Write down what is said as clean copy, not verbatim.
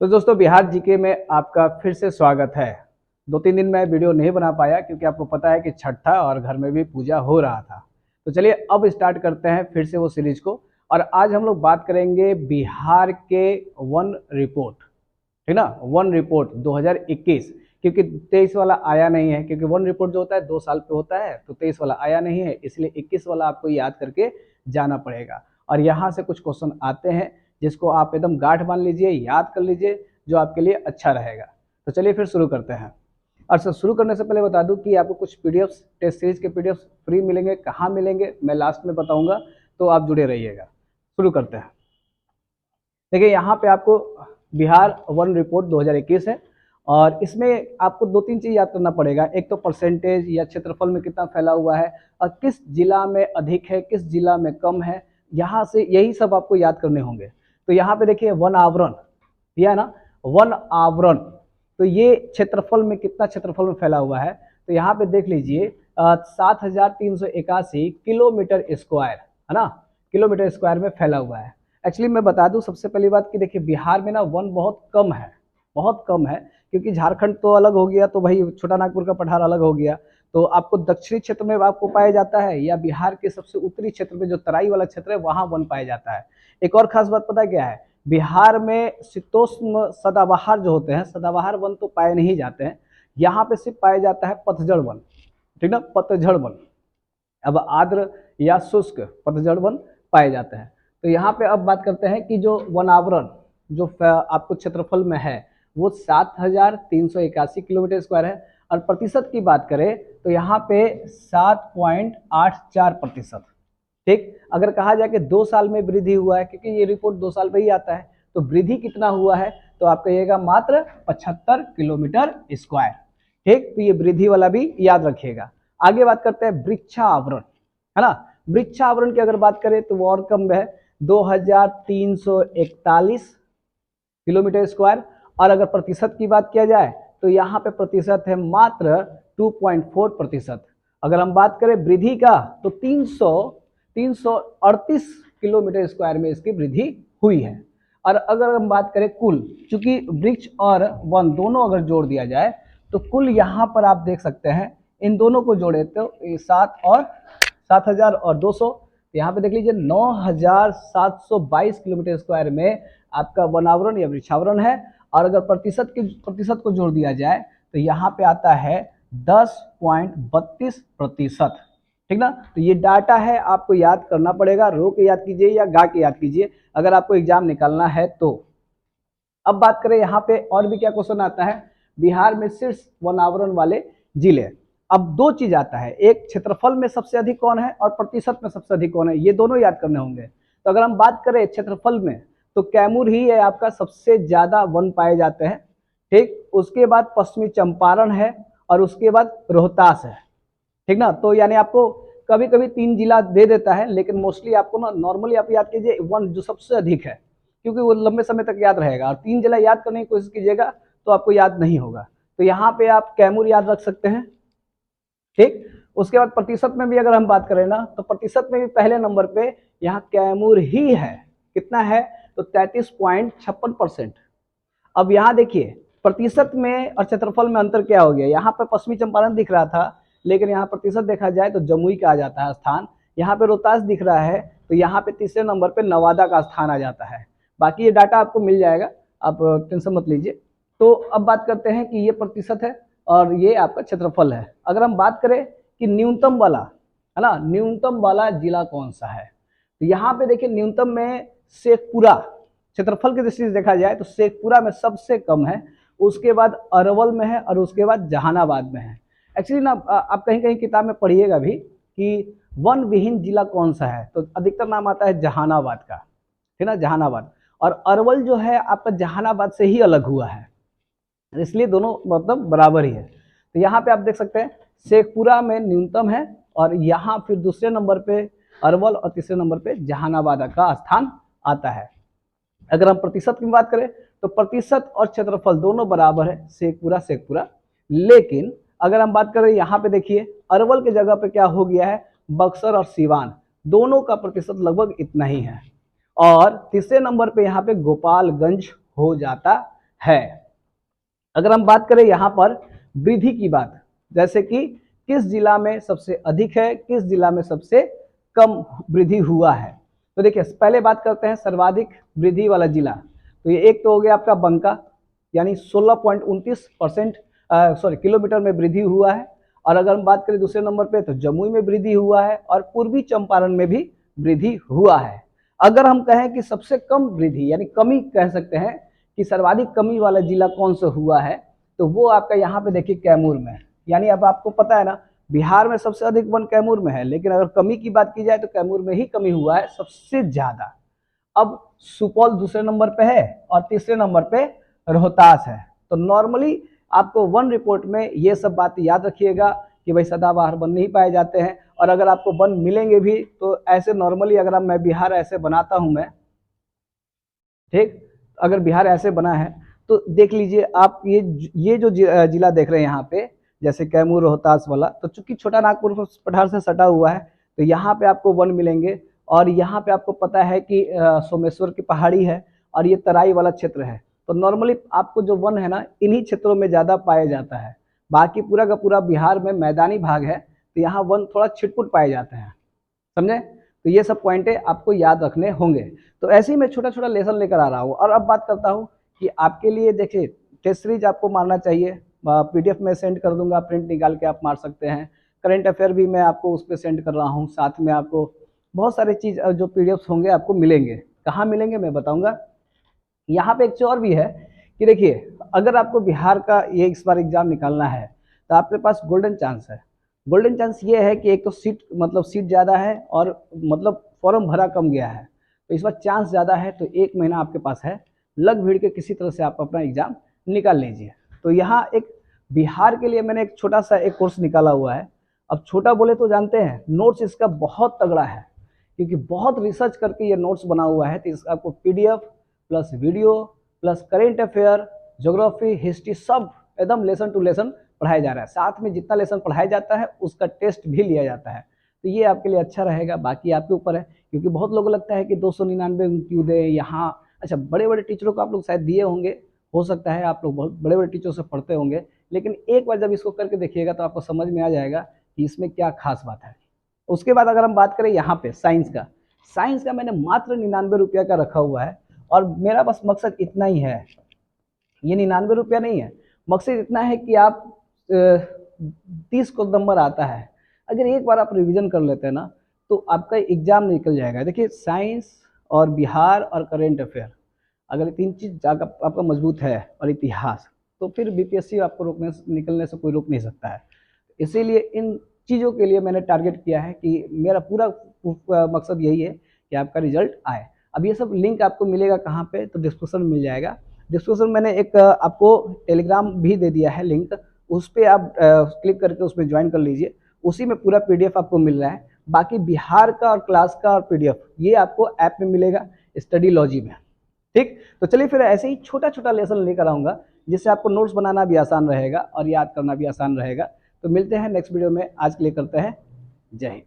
तो दोस्तों बिहार जीके में आपका फिर से स्वागत है। 2-3 दिन मैं वीडियो नहीं बना पाया क्योंकि आपको पता है कि छठ था और घर में भी पूजा हो रहा था। तो चलिए अब स्टार्ट करते हैं फिर से वो सीरीज को। और आज हम लोग बात करेंगे बिहार के वन रिपोर्ट, ठीक ना। वन रिपोर्ट 2021, क्योंकि 23 वाला आया नहीं है, क्योंकि वन रिपोर्ट जो होता है 2 साल पे होता है, तो 23 वाला आया नहीं है, इसलिए 21 वाला आपको याद करके जाना पड़ेगा। और यहाँ से कुछ क्वेश्चन आते हैं जिसको आप एकदम गांठ बांध लीजिए, याद कर लीजिए, जो आपके लिए अच्छा रहेगा। तो चलिए फिर शुरू करते हैं। और सर शुरू करने से पहले बता दूं कि आपको कुछ पीडीएफ्स, टेस्ट सीरीज के पीडीएफ्स फ्री मिलेंगे। कहाँ मिलेंगे मैं लास्ट में बताऊंगा, तो आप जुड़े रहिएगा। शुरू करते हैं। देखिए यहाँ पे आपको बिहार वन रिपोर्ट 2021 है और इसमें आपको 2-3 चीज याद करना पड़ेगा। एक तो परसेंटेज या क्षेत्रफल में कितना फैला हुआ है और किस जिला में अधिक है, किस जिला में कम है, यहाँ से यही सब आपको याद करने होंगे। तो यहाँ पे देखिए वन आवरण दिया है ना, वन आवरण, तो ये क्षेत्रफल में कितना क्षेत्रफल में फैला हुआ है। तो यहाँ पे देख लीजिए 7,381 किलोमीटर स्क्वायर, है ना, किलोमीटर स्क्वायर में फैला हुआ है। एक्चुअली मैं बता दूं सबसे पहली बात कि देखिए बिहार में ना वन बहुत कम है, बहुत कम है, क्योंकि झारखंड तो अलग हो गया, तो भाई छोटा नागपुर का पठार अलग हो गया। तो आपको दक्षिणी क्षेत्र में आपको पाया जाता है, या बिहार के सबसे उत्तरी क्षेत्र में जो तराई वाला क्षेत्र है वहां वन पाया जाता है। एक और खास बात पता क्या है, बिहार में शीतोष्ण सदाबहार जो होते हैं, सदाबहार वन तो पाए नहीं जाते हैं, यहाँ पे सिर्फ पाया जाता है पतझड़ वन, ठीक ना, पतझड़ वन। अब आर्द्र या शुष्क पतझड़ वन पाए जाते हैं। तो यहाँ पे अब बात करते हैं कि जो वनावरण जो आपको क्षेत्रफल में है वो 7,381 किलोमीटर स्क्वायर है। और प्रतिशत की बात करें तो यहाँ पे 7.84%। ठीक, अगर कहा जाए कि 2 साल में वृद्धि हुआ है, क्योंकि ये रिपोर्ट 2 साल पे ही आता है, तो वृद्धि कितना हुआ है, तो आप कहिएगा मात्र 75 किलोमीटर स्क्वायर। ठीक, तो ये वृद्धि वाला भी याद रखिएगा। आगे बात करते हैं वृक्षावरण, है ना। वृक्षावरण की अगर बात करें तो वो और कम है, 2,341 किलोमीटर स्क्वायर। और अगर प्रतिशत की बात किया जाए तो यहाँ पे प्रतिशत है मात्र 2.4%। अगर हम बात करें वृद्धि का तो 338 किलोमीटर स्क्वायर में इसकी वृद्धि हुई है। और अगर हम बात करें कुल, चूंकि वृक्ष और वन दोनों अगर जोड़ दिया जाए तो कुल यहाँ पर आप देख सकते हैं, इन दोनों को जोड़े तो 7,200, तो यहाँ पे देख लीजिए 9,722 किलोमीटर स्क्वायर में आपका वनावरण या वृक्षावरण है। और अगर प्रतिशत को जोड़ दिया जाए तो यहाँ पे आता है 10.32%, ठीक ना। तो ये डाटा है, आपको याद करना पड़ेगा, रो के याद कीजिए या गा के याद कीजिए अगर आपको एग्जाम निकालना है तो। अब बात करें यहाँ पे और भी क्या क्वेश्चन आता है, बिहार में शीर्ष वनावरण वाले जिले। अब 2 चीज आता है, एक क्षेत्रफल में सबसे अधिक कौन है और प्रतिशत में सबसे अधिक कौन है, ये दोनों याद करने होंगे। तो अगर हम बात करें क्षेत्रफल में तो कैमूर ही है आपका, सबसे ज्यादा वन पाए जाते हैं। ठीक, उसके बाद पश्चिमी चंपारण है और उसके बाद रोहतास है, ठीक ना। तो यानी आपको कभी कभी 3 जिला दे देता है, लेकिन मोस्टली आपको ना नॉर्मली आप याद कीजिए वन जो सबसे अधिक है, क्योंकि वो लंबे समय तक याद रहेगा। और 3 जिला याद करने की कोशिश कीजिएगा तो आपको याद नहीं होगा। तो यहाँ पे आप कैमूर याद रख सकते हैं। ठीक, उसके बाद प्रतिशत में भी अगर हम बात करें ना तो प्रतिशत में भी पहले नंबर पे यहाँ कैमूर ही है। कितना है, तो 33.56%। अब यहाँ देखिए प्रतिशत में और क्षेत्रफल में अंतर क्या हो गया, यहाँ पे पश्चिमी चंपारण दिख रहा था, लेकिन यहाँ प्रतिशत देखा जाए तो जमुई का आ जाता है स्थान। यहाँ पे रोहतास दिख रहा है तो यहाँ पे तीसरे नंबर पे नवादा का स्थान आ जाता है। बाकी ये डाटा आपको मिल जाएगा, आप टेंशन मत लीजिए। तो अब बात करते हैं कि ये प्रतिशत है और ये आपका क्षेत्रफल है। अगर हम बात करें कि न्यूनतम वाला, है ना, न्यूनतम वाला जिला कौन सा है, तो यहाँ पे देखिए न्यूनतम में शेखपुरा, क्षेत्रफल की दृष्टि से देखा जाए तो शेखपुरा में सबसे कम है, उसके बाद अरवल में है और उसके बाद जहानाबाद में है। एक्चुअली ना आप कहीं कहीं किताब में पढ़िएगा भी कि वन विहीन जिला कौन सा है, तो अधिकतर नाम आता है जहानाबाद का, है ना, जहानाबाद। और अरवल जो है आपका जहानाबाद से ही अलग हुआ है, इसलिए दोनों मतलब बराबर ही है। तो यहाँ पे आप देख सकते हैं शेखपुरा में न्यूनतम है और यहाँ फिर दूसरे नंबर पे अरवल और तीसरे नंबर पे जहानाबाद का स्थान आता है। अगर हम प्रतिशत की बात करें तो प्रतिशत और क्षेत्रफल दोनों बराबर है, शेखपुरा। लेकिन अगर हम बात करें यहाँ पे देखिए अरवल के जगह पे क्या हो गया है, बक्सर और सीवान दोनों का प्रतिशत लगभग इतना ही है। और तीसरे नंबर पे यहाँ पे गोपालगंज हो जाता है। अगर हम बात करें यहाँ पर वृद्धि की बात, जैसे कि किस जिला में सबसे अधिक है, किस जिला में सबसे कम वृद्धि हुआ है, तो देखिए पहले बात करते हैं सर्वाधिक वृद्धि वाला जिला। तो ये एक तो हो गया आपका बंका, यानी 16.29% किलोमीटर में वृद्धि हुआ है। और अगर हम बात करें दूसरे नंबर पे तो जमुई में वृद्धि हुआ है और पूर्वी चंपारण में भी वृद्धि हुआ है। अगर हम कहें कि सबसे कम वृद्धि यानी कमी कह सकते हैं कि सर्वाधिक कमी वाला जिला कौन सा हुआ है, तो वो आपका यहाँ पे देखिए कैमूर में। यानी अब आपको पता है ना बिहार में सबसे अधिक वन कैमूर में है, लेकिन अगर कमी की बात की जाए तो कैमूर में ही कमी हुआ है सबसे ज्यादा। अब सुपौल दूसरे नंबर पे है और तीसरे नंबर पे रोहतास है। तो नॉर्मली आपको वन रिपोर्ट में ये सब बात याद रखिएगा कि भाई सदाबहार वन नहीं पाए जाते हैं, और अगर आपको वन मिलेंगे भी तो ऐसे नॉर्मली अगर मैं बिहार ऐसे बनाता हूं मैं, ठीक, अगर बिहार ऐसे बना है तो देख लीजिए आप ये जो जिला देख रहे हैं यहाँ पे, जैसे कैमूर रोहतास वाला, तो चूंकि छोटा नागपुर पठार से सटा हुआ है तो यहाँ पे आपको वन मिलेंगे। और यहाँ पे आपको पता है कि सोमेश्वर की पहाड़ी है और ये तराई वाला क्षेत्र है, तो नॉर्मली आपको जो वन है ना इन्हीं क्षेत्रों में ज़्यादा पाया जाता है। बाकी पूरा का पूरा बिहार में मैदानी भाग है तो यहाँ वन थोड़ा छिटपुट पाए जाते हैं, समझे। तो ये सब पॉइंटें आपको याद रखने होंगे। तो ऐसे ही मैं छोटा छोटा लेसन लेकर आ रहा हूँ। और अब बात करता हूँ कि आपके लिए देखिए टेस्ट सीरीज आपको मारना चाहिए, पीडीएफ में सेंड कर दूंगा, प्रिंट निकाल के आप मार सकते हैं। करेंट अफेयर भी मैं आपको उस पर सेंड कर रहा हूँ, साथ में आपको बहुत सारे चीज़ जो पीडीएफ होंगे आपको मिलेंगे। कहाँ मिलेंगे मैं बताऊंगा। यहाँ पे एक चीज और भी है कि देखिए अगर आपको बिहार का ये इस बार एग्जाम निकालना है तो आपके पास गोल्डन चांस है। गोल्डन चांस ये है कि एक तो सीट ज़्यादा है और मतलब फॉर्म भरा कम गया है, तो इस बार चांस ज़्यादा है। तो 1 महीना आपके पास है, लग भीड़ के किसी तरह से आप अपना एग्जाम निकाल लीजिए। तो यहाँ एक बिहार के लिए मैंने एक छोटा सा एक कोर्स निकाला हुआ है। अब छोटा बोले तो जानते हैं नोट्स इसका बहुत तगड़ा है, क्योंकि बहुत रिसर्च करके ये नोट्स बना हुआ है। तो इसका आपको PDF plus video plus current affair, geography, history सब एकदम लेसन टू लेसन पढ़ाया जा रहा है। साथ में जितना लेसन पढ़ाया जाता है उसका टेस्ट भी लिया जाता है। तो ये आपके लिए अच्छा रहेगा। बाकी आपके ऊपर है, क्योंकि बहुत लोगों को लगता है कि 299 क्यों दे यहाँ। अच्छा, बड़े बड़े टीचरों को आप लोग शायद दिए होंगे, हो सकता है आप लोग बहुत बड़े बड़े टीचरों से पढ़ते होंगे, लेकिन एक बार जब इसको करके देखिएगा तो आपको समझ में आ जाएगा कि इसमें क्या खास बात है। उसके बाद अगर हम बात करें यहाँ पे साइंस का मैंने मात्र 99 रुपया का रखा हुआ है। और मेरा बस मकसद इतना ही है, ये 99 रुपया नहीं है, मकसद इतना है कि आप 30 को नंबर आता है, अगर एक बार आप रिवीजन कर लेते हैं ना तो आपका एग्जाम निकल जाएगा। देखिए साइंस और बिहार और करेंट अफेयर, अगर 3 चीज आपका मजबूत है और इतिहास, तो फिर बीपीएससी आपको निकलने से कोई रोक नहीं सकता है। इसीलिए इन चीज़ों के लिए मैंने टारगेट किया है कि मेरा पूरा मकसद यही है कि आपका रिजल्ट आए। अब ये सब लिंक आपको मिलेगा कहाँ पे, तो डिस्क्रिप्शन में मिल जाएगा। डिस्क्रिप्शन मैंने एक आपको टेलीग्राम भी दे दिया है लिंक, उस पर आप क्लिक करके उसमें ज्वाइन कर लीजिए। उसी में पूरा पीडीएफ आपको मिल रहा है। बाकी बिहार का और क्लास का और पीडीएफ ये आपको ऐप में मिलेगा, स्टडी लॉजी में। ठीक, तो चलिए फिर ऐसे ही छोटा छोटा लेसन लेकर आऊँगा जिससे आपको नोट्स बनाना भी आसान रहेगा और याद करना भी आसान रहेगा। तो मिलते हैं नेक्स्ट वीडियो में, आज के लिए करते हैं जय हिंद।